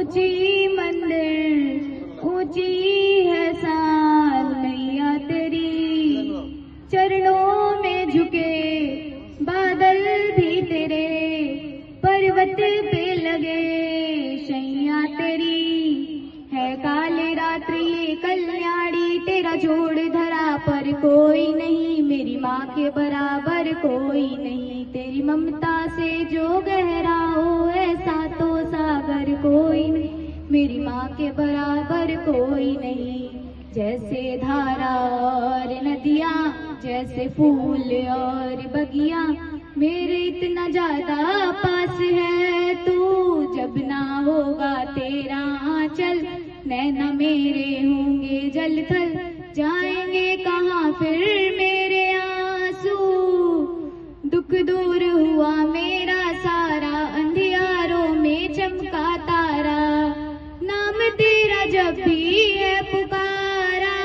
ऊंची मंदिर ऊंची है साल मैया तेरी, चरणों में झुके बादल भी तेरे, पर्वत पे लगे शैया तेरी। है काली रात्रि ये कल्याणी, तेरा जोड़ धरा पर कोई नहीं, मेरी माँ के बराबर कोई नहीं। तेरी ममता से जो गहरा हो ऐसा तो सागर कोई नहीं, मेरी माँ के बराबर कोई नहीं। जैसे धारा और नदियाँ, जैसे फूल और बगिया, मेरे इतना ज्यादा पास है तू। जब ना होगा तेरा आंचल, नैना मेरे होंगे जल थल, जाएंगे कहाँ फिर मेरे आंसू। दुख दूर हुआ मेरा सारा, अंधियारों में चमका तारा, नाम तेरा जब भी है पुकारा।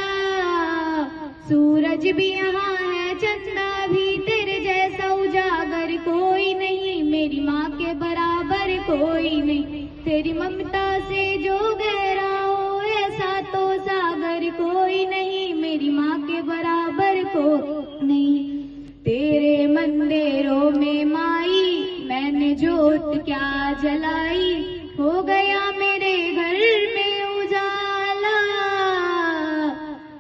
सूरज भी यहाँ है, चंदा भी, तेरे जैसा उजागर कोई नहीं, मेरी माँ के बराबर कोई नहीं। तेरी ममता से जो गहरा हो ऐसा तो सागर कोई नहीं, मेरी माँ के बराबर को नहीं। तेरे मंदिरों में माई मैंने जोत क्या जलाई, हो गया मेरे घर में उजाला।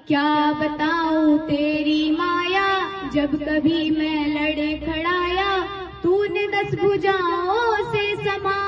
क्या बताऊं तेरी माया, जब कभी मैं लड़े खड़ाया, तूने 10 भुजाओं से समा